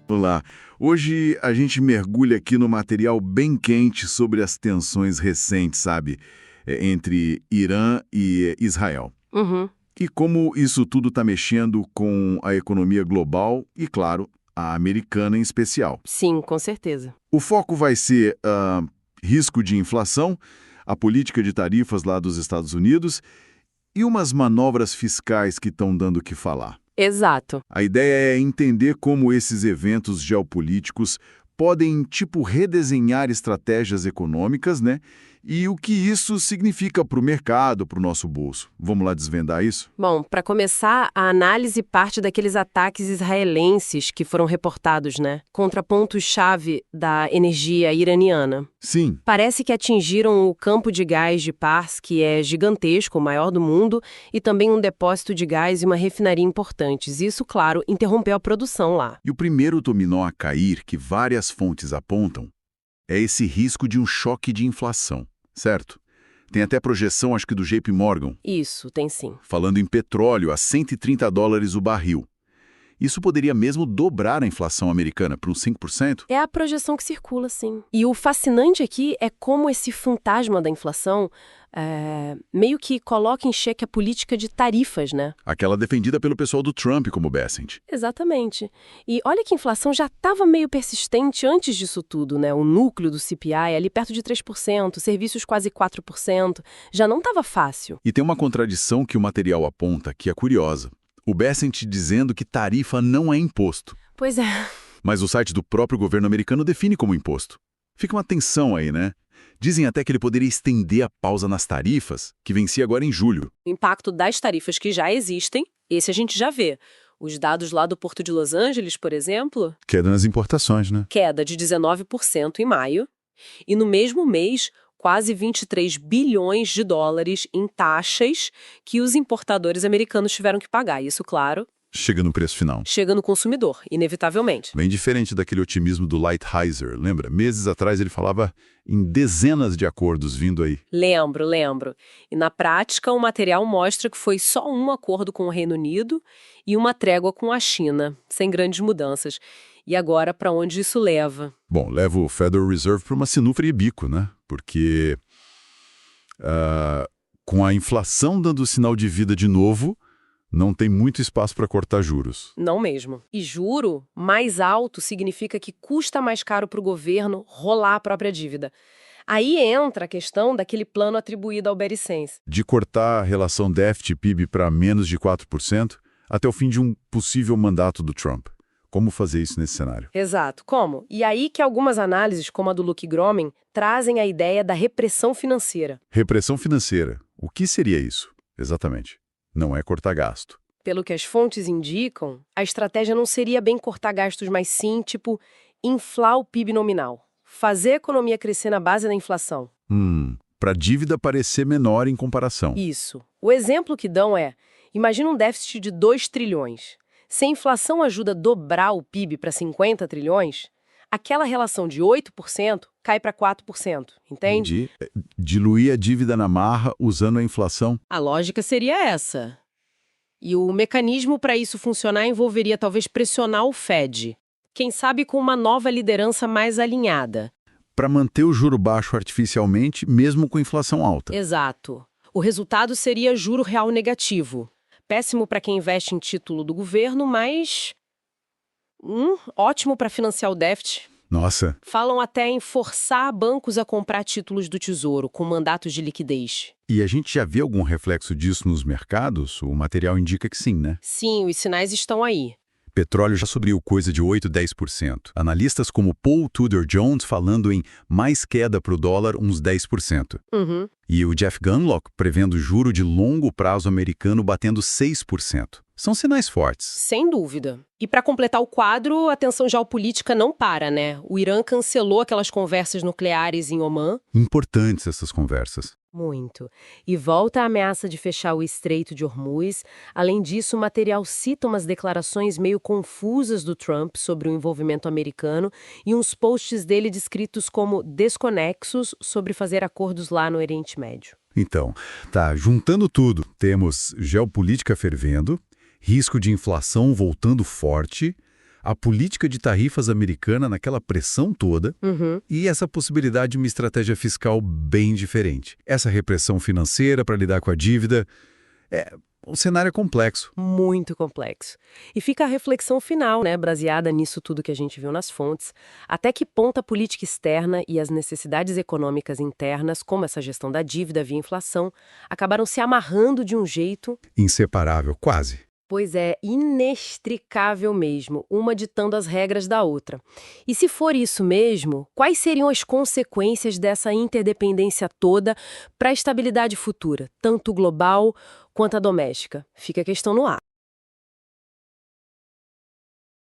Olá, hoje a gente mergulha aqui no material bem quente sobre as tensões recentes, sabe, entre Irã e Israel. Uhum. E como isso tudo está mexendo com a economia global e, claro, a americana em especial. Sim, com certeza. O foco vai ser risco de inflação, a política de tarifas lá dos Estados Unidos e umas manobras fiscais que estão dando o que falar. Exato. A ideia é entender como esses eventos geopolíticos podem, redesenhar estratégias econômicas, né? E o que isso significa para o mercado, para o nosso bolso. Vamos lá desvendar isso? Bom, para começar, a análise parte daqueles ataques israelenses que foram reportados, né? Contra pontos-chave da energia iraniana. Sim. Parece que atingiram o campo de gás de Pars, que é gigantesco, o maior do mundo, e também um depósito de gás e uma refinaria importantes. Isso, claro, interrompeu a produção lá. E o primeiro dominó a cair, que várias fontes apontam, é esse risco de um choque de inflação, certo? Tem até projeção, acho que do JP Morgan, Isso, tem sim. falando em petróleo a $130 o barril. Isso poderia mesmo dobrar a inflação americana para uns 5%? É a projeção que circula, sim. E o fascinante aqui é como esse fantasma da inflação meio que coloca em xeque a política de tarifas, né? Aquela defendida pelo pessoal do Trump como Bessent. Exatamente. E olha que a inflação já estava meio persistente antes disso tudo, né? O núcleo do CPI ali perto de 3%, serviços quase 4%. Já não estava fácil. E tem uma contradição que o material aponta que é curiosa. O Bessent dizendo que tarifa não é imposto. Pois é. Mas o site do próprio governo americano define como imposto. Fica uma tensão aí, né? Dizem até que ele poderia estender a pausa nas tarifas, que vencia agora em julho. O impacto das tarifas que já existem, esse a gente já vê. Os dados lá do Porto de Los Angeles, por exemplo, Queda nas importações, né? queda de 19% em maio. E no mesmo mês, quase 23 bilhões de dólares em taxas que os importadores americanos tiveram que pagar. Isso, claro, Chega no preço final. chega no consumidor, inevitavelmente. Bem diferente daquele otimismo do Lighthizer, lembra? Meses atrás ele falava em dezenas de acordos vindo aí. Lembro. E na prática, o material mostra que foi só um acordo com o Reino Unido e uma trégua com a China, sem grandes mudanças. E agora, para onde isso leva? Bom, leva o Federal Reserve para uma sinuca de bico, né? Porque com a inflação dando sinal de vida de novo, não tem muito espaço para cortar juros. Não mesmo. E juro mais alto significa que custa mais caro para o governo rolar a própria dívida. Aí entra a questão daquele plano atribuído ao Barry Sands. De cortar a relação déficit-PIB para menos de 4% até o fim de um possível mandato do Trump. Como fazer isso nesse cenário? Exato. Como? E aí que algumas análises, como a do Luke Gromen, trazem a ideia da repressão financeira. Repressão financeira. O que seria isso, exatamente? Não é cortar gasto. Pelo que as fontes indicam, a estratégia não seria bem cortar gastos, mas sim, inflar o PIB nominal. Fazer a economia crescer na base da inflação. Para a dívida parecer menor em comparação. Isso. O exemplo que dão é, imagina um déficit de 2 trilhões. Se a inflação ajuda a dobrar o PIB para 50 trilhões, aquela relação de 8% cai para 4%, entende? Diluir a dívida na marra usando a inflação. A lógica seria essa. E o mecanismo para isso funcionar envolveria talvez pressionar o Fed. Quem sabe com uma nova liderança mais alinhada. Para manter o juro baixo artificialmente, mesmo com inflação alta. Exato. O resultado seria juro real negativo. Péssimo para quem investe em título do governo, mas ótimo para financiar o déficit. Nossa, Falam até em forçar bancos a comprar títulos do Tesouro, com mandatos de liquidez. e a gente já vê algum reflexo disso nos mercados? O material indica que sim, né? Sim, os sinais estão aí. Petróleo já subiu coisa de 8, 10%. Analistas como Paul Tudor Jones falando em mais queda para o dólar, uns 10%. Uhum. E o Jeff Gundlach prevendo juro de longo prazo americano batendo 6%. São sinais fortes. Sem dúvida. E para completar o quadro, a tensão geopolítica não para, né? O Irã cancelou aquelas conversas nucleares em Omã. Importantes essas conversas. Muito. E volta a ameaça de fechar o Estreito de Hormuz. Além disso, o material cita umas declarações meio confusas do Trump sobre o envolvimento americano e uns posts dele descritos como desconexos sobre fazer acordos lá no Oriente Médio. Então, juntando tudo, temos geopolítica fervendo, risco de inflação voltando forte, a política de tarifas americana naquela pressão toda e essa possibilidade de uma estratégia fiscal bem diferente. Essa repressão financeira para lidar com a dívida. O cenário é complexo. Muito complexo. E fica a reflexão final, né, baseada nisso tudo que a gente viu nas fontes. Até que ponto a política externa e as necessidades econômicas internas, como essa gestão da dívida via inflação, acabaram se amarrando de um jeito... Inseparável, quase. Pois é, inextricável mesmo, uma ditando as regras da outra. E se for isso mesmo, quais seriam as consequências dessa interdependência toda para a estabilidade futura, tanto global quanto a doméstica? Fica a questão no ar.